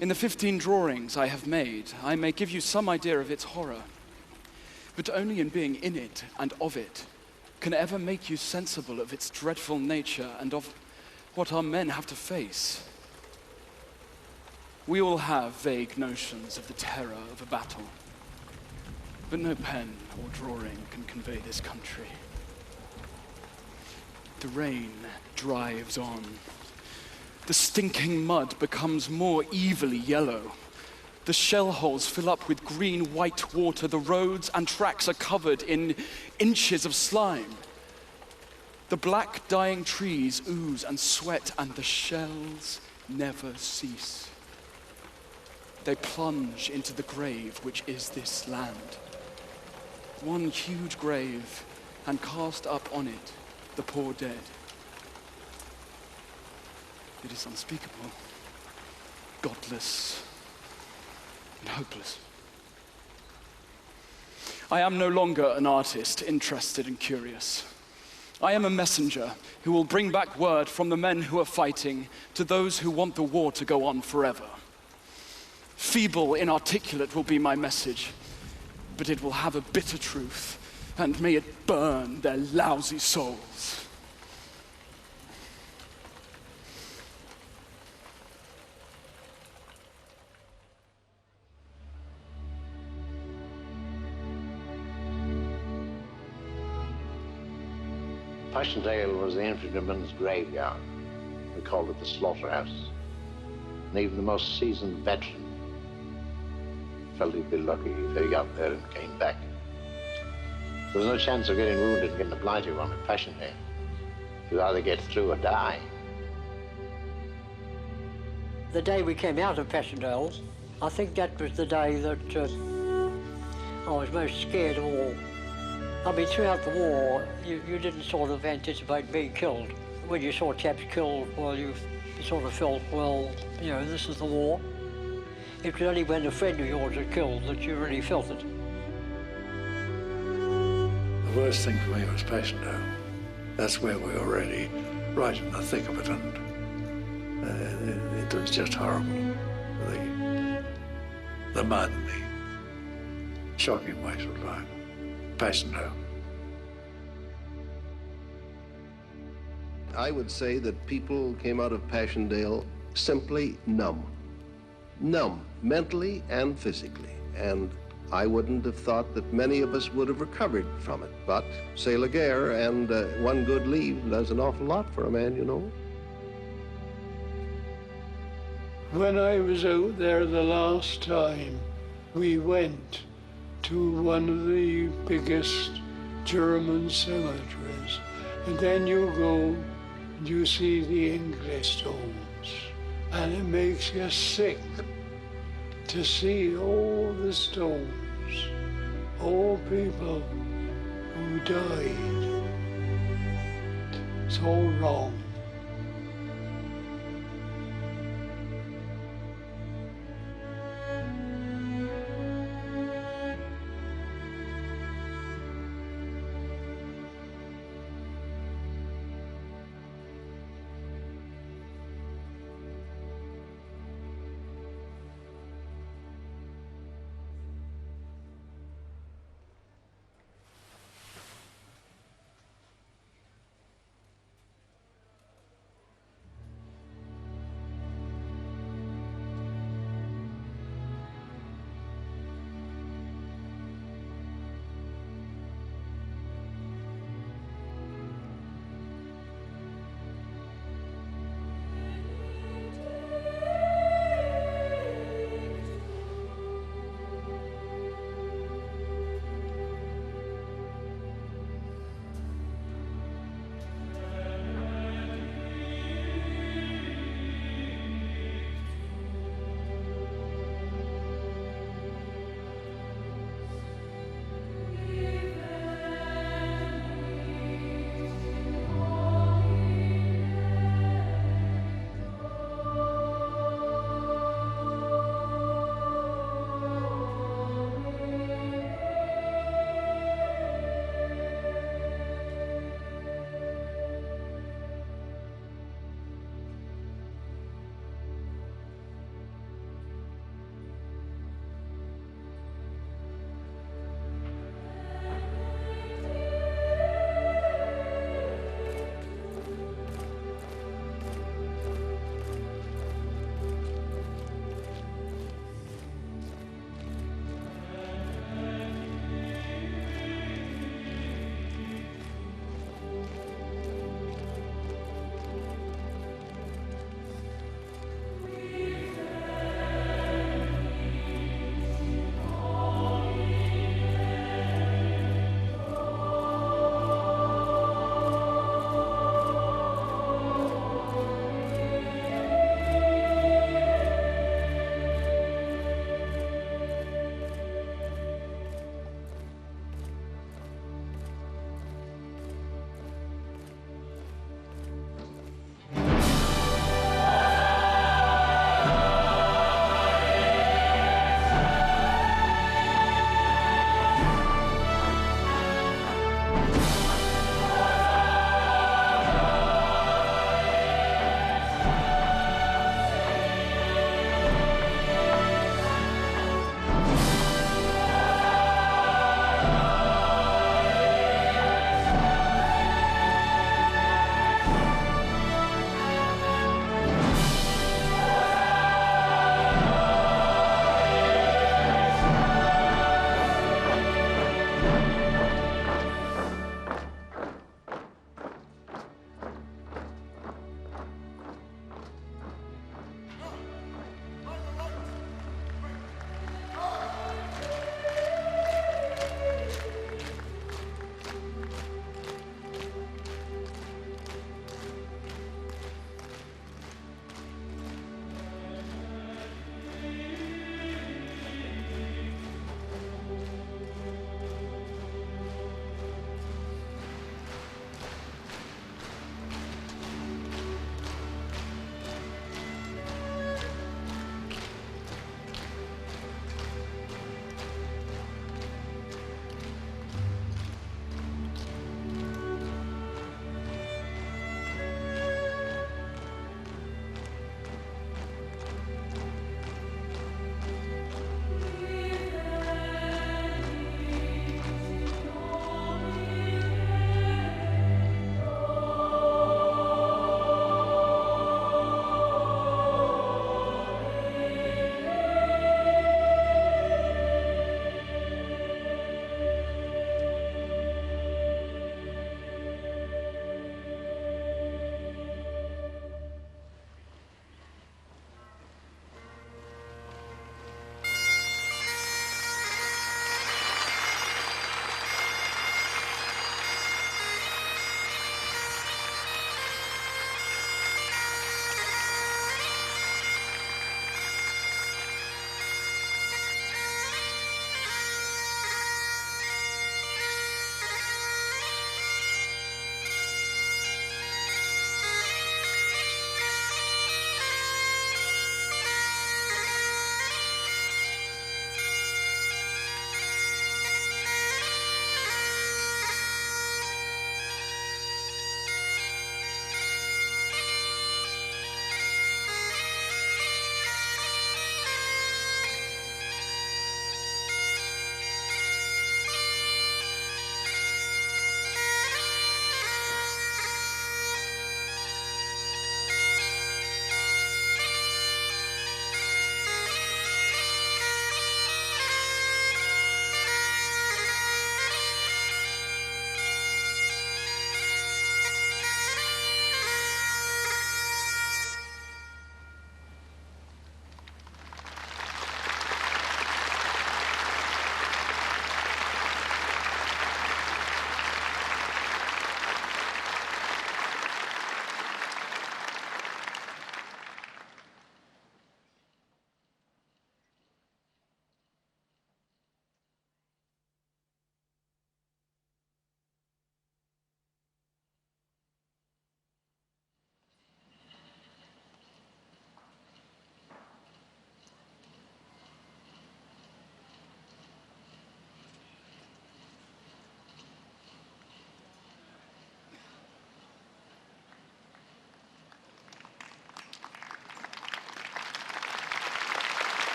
In the 15 drawings I have made, I may give you some idea of its horror, but only in being in it and of it can ever make you sensible of its dreadful nature and of what our men have to face. We all have vague notions of the terror of a battle, but no pen or drawing can convey this country. The rain drives on. The stinking mud becomes more evilly yellow. The shell holes fill up with green, white water. The roads and tracks are covered in inches of slime. The black, dying trees ooze and sweat, and the shells never cease. They plunge into the grave which is this land. One huge grave, and cast up on it the poor dead. It is unspeakable, godless, and hopeless. I am no longer an artist, interested and curious. I am a messenger who will bring back word from the men who are fighting to those who want the war to go on forever. Feeble, inarticulate will be my message, but it will have a bitter truth, and may it burn their lousy souls. Passendale was the infantryman's graveyard. We called it the slaughterhouse. And even the most seasoned veteran felt he'd be lucky if he got there and came back. There was no chance of getting wounded and getting a blighty one at Passendale. You'd either get through or die. The day we came out of Passendale, I think that was the day that I was most scared of all. I mean, throughout the war, you didn't sort of anticipate being killed. When you saw chaps killed, well, you sort of felt, well, you know, this is the war. It was only when a friend of yours was killed that you really felt it. The worst thing for me was Passendale. That's where we were really right in the thick of it, and it was just horrible. The mud and the shocking ways of life. Passendale. I would say that people came out of Passendale simply numb. Numb, mentally and physically. And I wouldn't have thought that many of us would have recovered from it. But c'est la guerre, and one good leave does an awful lot for a man, you know. When I was out there the last time, we went to one of the biggest German cemeteries. And then you go and you see the English stones. And it makes you sick to see all the stones, all people who died. It's all wrong.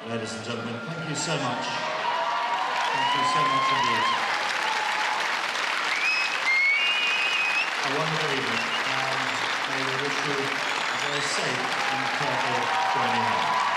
Ladies and gentlemen, thank you so much. Thank you so much indeed. A wonderful evening, and may we wish you a very safe and careful journey home.